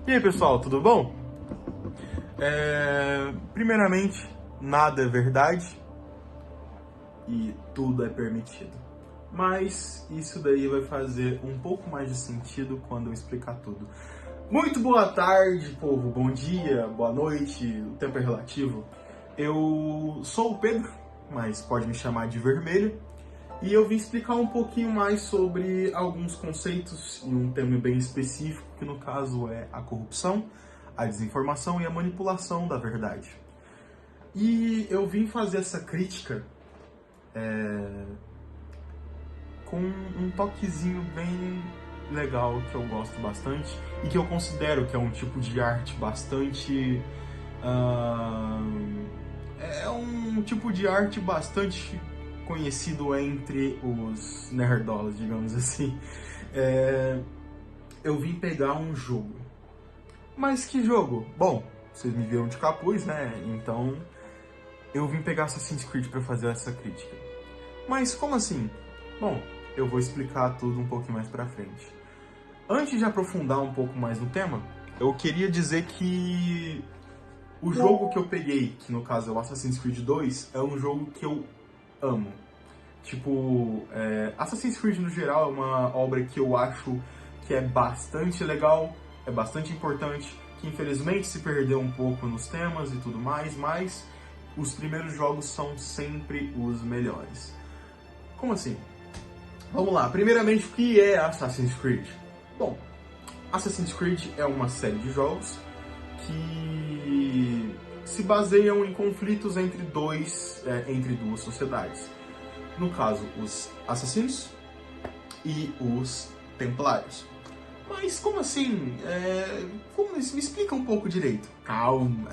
E aí, pessoal, tudo bom? Primeiramente, nada é verdade e tudo é permitido. Mas isso daí vai fazer um pouco mais de sentido quando eu explicar tudo. Muito boa tarde, povo, bom dia, boa noite, o tempo é relativo. Eu sou o Pedro, mas pode me chamar de Vermelho. E eu vim explicar um pouquinho mais sobre alguns conceitos e um tema bem específico, que no caso é a corrupção, a desinformação e a manipulação da verdade. E eu vim fazer essa crítica com um toquezinho bem legal que eu gosto bastante e que eu considero que é um tipo de arte bastante... é um tipo de arte bastante conhecido entre os nerdolas, digamos assim. Eu vim pegar um jogo. Mas que jogo? Bom, vocês me viram de capuz, né? Então eu vim pegar Assassin's Creed para fazer essa crítica. Mas como assim? Bom, eu vou explicar tudo um pouquinho mais pra frente. Antes de aprofundar um pouco mais no tema, eu queria dizer que o jogo que eu peguei, que no caso é o Assassin's Creed 2, é um jogo que eu amo. Tipo, Assassin's Creed no geral é uma obra que eu acho que é bastante legal, é bastante importante, que infelizmente se perdeu um pouco nos temas e tudo mais, mas os primeiros jogos são sempre os melhores. Como assim? Vamos lá, primeiramente, o que é Assassin's Creed? Bom, Assassin's Creed é uma série de jogos que se baseiam em conflitos entre duas sociedades. No caso, os assassinos e os templários. Mas como assim? Me explica um pouco direito. Calma,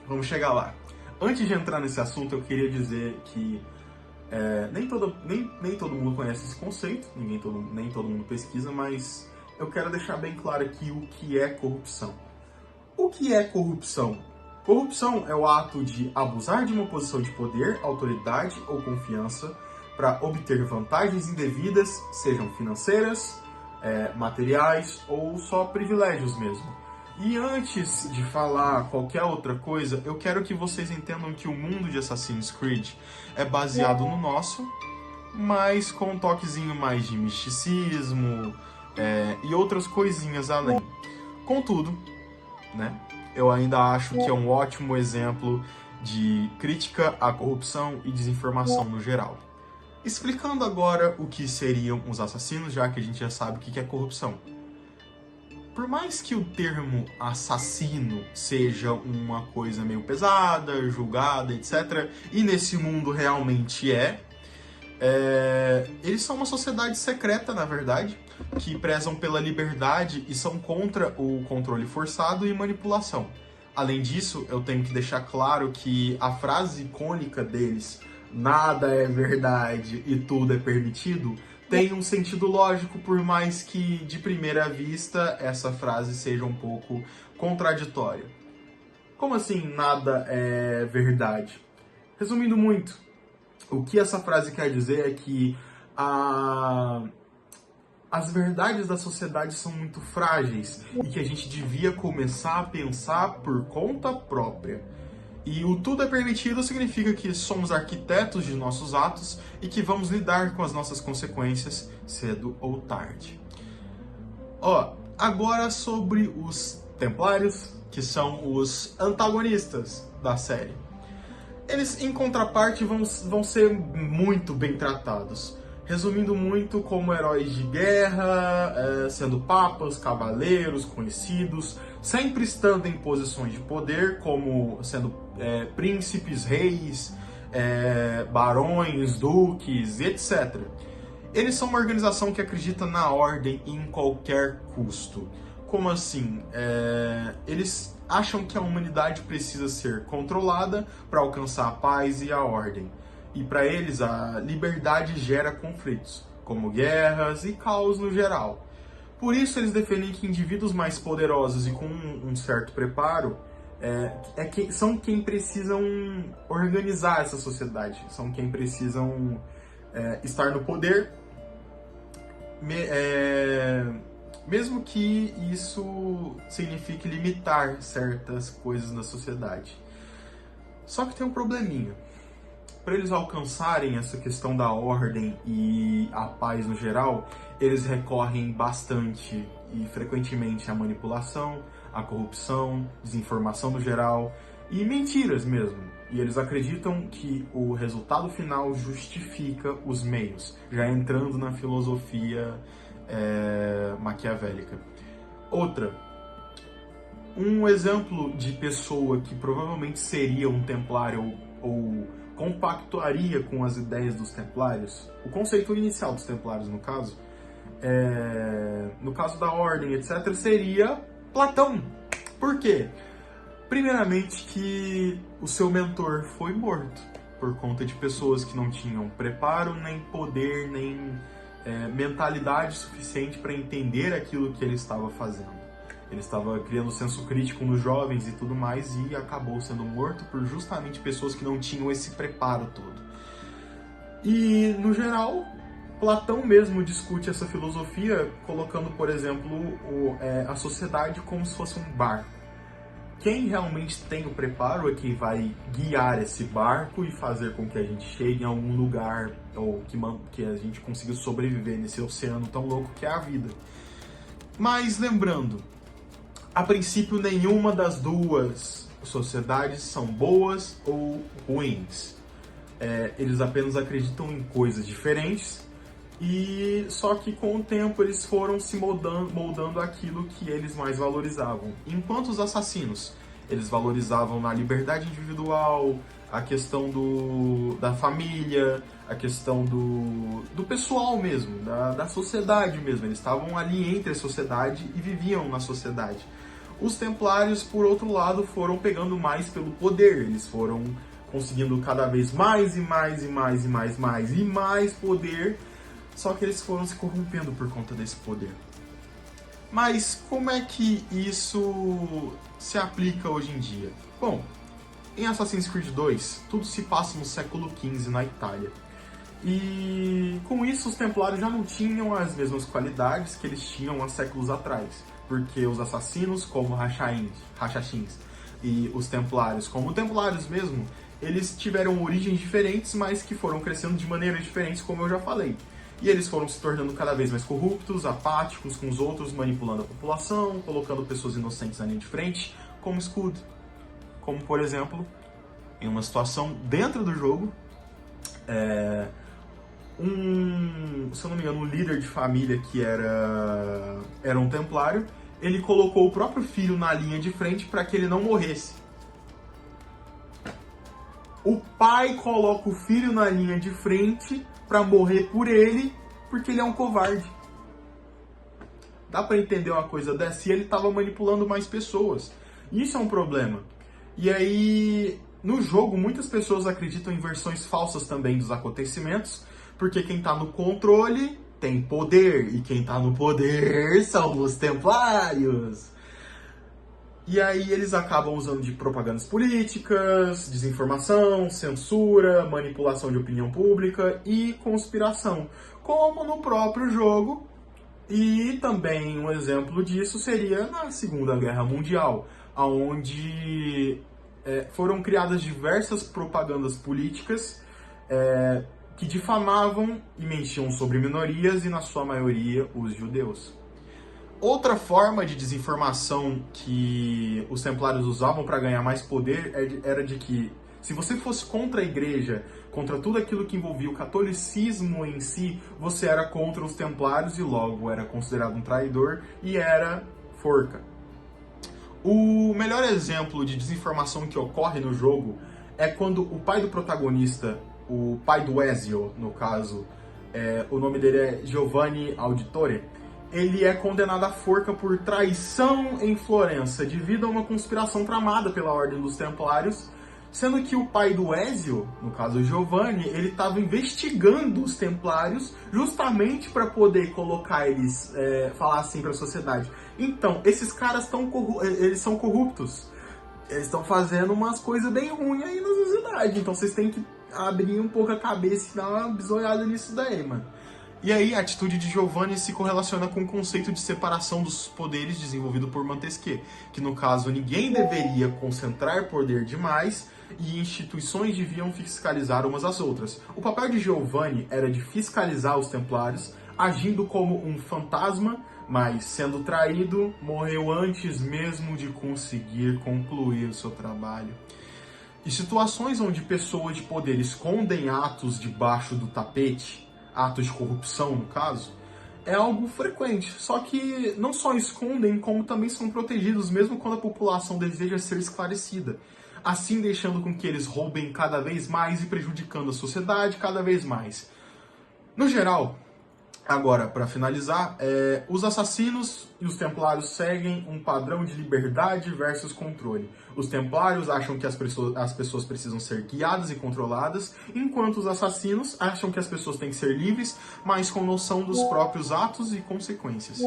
vamos chegar lá. Antes de entrar nesse assunto, eu queria dizer que nem todo mundo conhece esse conceito, nem todo mundo pesquisa, mas eu quero deixar bem claro aqui o que é corrupção. O que é corrupção? Corrupção é o ato de abusar de uma posição de poder, autoridade ou confiança para obter vantagens indevidas, sejam financeiras, materiais ou só privilégios mesmo. E antes de falar qualquer outra coisa, eu quero que vocês entendam que o mundo de Assassin's Creed é baseado no nosso, mas com um toquezinho mais de misticismo e outras coisinhas além. Contudo, né, eu ainda acho que é um ótimo exemplo de crítica à corrupção e desinformação no geral. Explicando agora o que seriam os assassinos, já que a gente já sabe o que é corrupção. Por mais que o termo assassino seja uma coisa meio pesada, julgada, etc., e nesse mundo realmente eles são uma sociedade secreta, na verdade, que prezam pela liberdade e são contra o controle forçado e manipulação. Além disso, eu tenho que deixar claro que a frase icônica deles, nada é verdade e tudo é permitido, tem um sentido lógico, por mais que, de primeira vista, essa frase seja um pouco contraditória. Como assim nada é verdade? Resumindo muito, o que essa frase quer dizer é que as verdades da sociedade são muito frágeis e que a gente devia começar a pensar por conta própria. E o tudo é permitido significa que somos arquitetos de nossos atos e que vamos lidar com as nossas consequências cedo ou tarde. Agora sobre os Templários, que são os antagonistas da série. Eles, em contraparte, vão ser muito bem tratados. Resumindo muito, como heróis de guerra, sendo papas, cavaleiros, conhecidos, sempre estando em posições de poder, como sendo príncipes, reis, barões, duques, etc. Eles são uma organização que acredita na ordem em qualquer custo. Como assim? Eles acham que a humanidade precisa ser controlada para alcançar a paz e a ordem. E para eles, a liberdade gera conflitos, como guerras e caos no geral. Por isso, eles defendem que indivíduos mais poderosos e com um certo preparo são quem precisam organizar essa sociedade, são quem precisam estar no poder mesmo que isso signifique limitar certas coisas na sociedade. Só que tem um probleminha. Para eles alcançarem essa questão da ordem e a paz no geral, eles recorrem bastante e frequentemente à manipulação, à corrupção, desinformação no geral e mentiras mesmo. E eles acreditam que o resultado final justifica os meios, já entrando na filosofia maquiavélica. Outra, um exemplo de pessoa que provavelmente seria um templário ou compactuaria com as ideias dos templários, o conceito inicial dos templários no caso da ordem, etc., seria Platão. Por quê? Primeiramente que o seu mentor foi morto por conta de pessoas que não tinham preparo, nem poder, nem mentalidade suficiente para entender aquilo que ele estava fazendo. Ele estava criando senso crítico nos jovens e tudo mais e acabou sendo morto por justamente pessoas que não tinham esse preparo todo. E, no geral, Platão mesmo discute essa filosofia colocando, por exemplo, a sociedade como se fosse um barco. Quem realmente tem o preparo é quem vai guiar esse barco e fazer com que a gente chegue a algum lugar ou que a gente consiga sobreviver nesse oceano tão louco que é a vida. Mas lembrando, a princípio nenhuma das duas sociedades são boas ou ruins. Eles apenas acreditam em coisas diferentes e só que com o tempo eles foram se moldando aquilo que eles mais valorizavam. Enquanto os assassinos, eles valorizavam na liberdade individual, a questão da família, a questão do pessoal mesmo, da sociedade mesmo. Eles estavam ali entre a sociedade e viviam na sociedade. Os templários, por outro lado, foram pegando mais pelo poder. Eles foram conseguindo cada vez mais e mais poder, só que eles foram se corrompendo por conta desse poder. Mas como é que isso se aplica hoje em dia? Bom, em Assassin's Creed 2, tudo se passa no século XV na Itália. E com isso os templários já não tinham as mesmas qualidades que eles tinham há séculos atrás. Porque os assassinos, como Rachachins, e os templários, como templários mesmo, eles tiveram origens diferentes, mas que foram crescendo de maneiras diferentes, como eu já falei. E eles foram se tornando cada vez mais corruptos, apáticos com os outros, manipulando a população, colocando pessoas inocentes na linha de frente, como escudo. Como, por exemplo, em uma situação dentro do jogo, se eu não me engano, um líder de família que era um templário, ele colocou o próprio filho na linha de frente para que ele não morresse. O pai coloca o filho na linha de frente para morrer por ele, porque ele é um covarde. Dá para entender uma coisa dessa? E ele estava manipulando mais pessoas. Isso é um problema. E aí, no jogo, muitas pessoas acreditam em versões falsas também dos acontecimentos, porque quem está no controle tem poder, e quem tá no poder são os templários. E aí eles acabam usando de propagandas políticas, desinformação, censura, manipulação de opinião pública e conspiração, como no próprio jogo. E também um exemplo disso seria na Segunda Guerra Mundial, onde foram criadas diversas propagandas políticas que difamavam e mentiam sobre minorias e, na sua maioria, os judeus. Outra forma de desinformação que os templários usavam para ganhar mais poder era de que, se você fosse contra a igreja, contra tudo aquilo que envolvia o catolicismo em si, você era contra os templários e logo era considerado um traidor e era forca. O melhor exemplo de desinformação que ocorre no jogo é quando o pai do protagonista, o pai do Ezio, no caso, o nome dele é Giovanni Auditore, ele é condenado à forca por traição em Florença, devido a uma conspiração tramada pela Ordem dos Templários, sendo que o pai do Ezio, no caso Giovanni, ele estava investigando os Templários justamente para poder colocar eles, falar assim para a sociedade. Então, esses caras eles são corruptos, eles estão fazendo umas coisas bem ruins aí na sociedade, então vocês têm que abrir um pouco a cabeça e dar uma bisoiada nisso daí, mano. E aí, a atitude de Giovanni se correlaciona com o conceito de separação dos poderes desenvolvido por Montesquieu, que no caso ninguém deveria concentrar poder demais e instituições deviam fiscalizar umas às outras. O papel de Giovanni era de fiscalizar os templários, agindo como um fantasma, mas sendo traído, morreu antes mesmo de conseguir concluir o seu trabalho. E situações onde pessoas de poder escondem atos debaixo do tapete, atos de corrupção no caso, é algo frequente. Só que não só escondem, como também são protegidos, mesmo quando a população deseja ser esclarecida. Assim deixando com que eles roubem cada vez mais e prejudicando a sociedade cada vez mais. No geral, agora, para finalizar, os assassinos e os templários seguem um padrão de liberdade versus controle. Os templários acham que as pessoas precisam ser guiadas e controladas, enquanto os assassinos acham que as pessoas têm que ser livres, mas com noção dos próprios atos e consequências.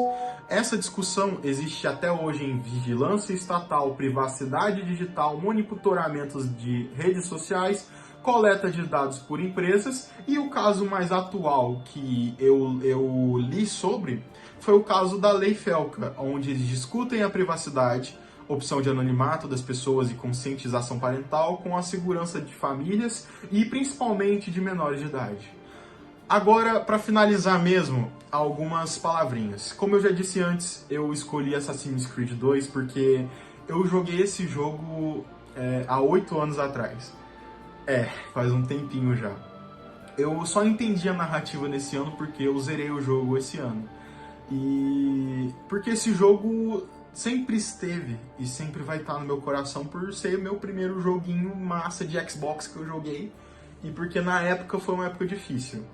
Essa discussão existe até hoje em vigilância estatal, privacidade digital, monitoramentos de redes sociais, coleta de dados por empresas, e o caso mais atual que eu li sobre foi o caso da Lei Felca, onde eles discutem a privacidade, opção de anonimato das pessoas e conscientização parental com a segurança de famílias e principalmente de menores de idade. Agora, para finalizar mesmo, algumas palavrinhas. Como eu já disse antes, eu escolhi Assassin's Creed 2 porque eu joguei esse jogo há 8 anos atrás. Faz um tempinho já. Eu só entendi a narrativa nesse ano porque eu zerei o jogo esse ano. E porque esse jogo sempre esteve e sempre vai estar no meu coração por ser meu primeiro joguinho massa de Xbox que eu joguei e porque na época foi uma época difícil.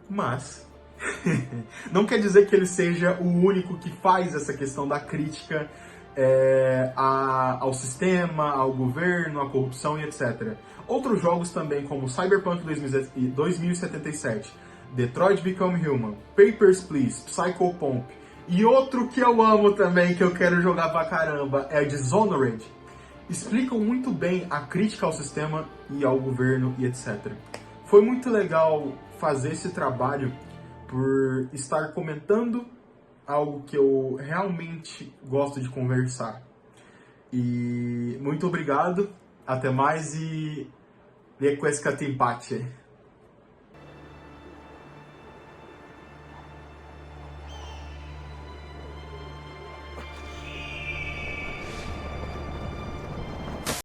Mas não quer dizer que ele seja o único que faz essa questão da crítica ao sistema, ao governo, à corrupção e etc. Outros jogos também, como Cyberpunk 2077, Detroit Become Human, Papers, Please, Psychopomp, e outro que eu amo também, que eu quero jogar pra caramba, é Dishonored, explicam muito bem a crítica ao sistema e ao governo e etc. Foi muito legal fazer esse trabalho por estar comentando algo que eu realmente gosto de conversar. E muito obrigado, até mais e Requiescat in pace.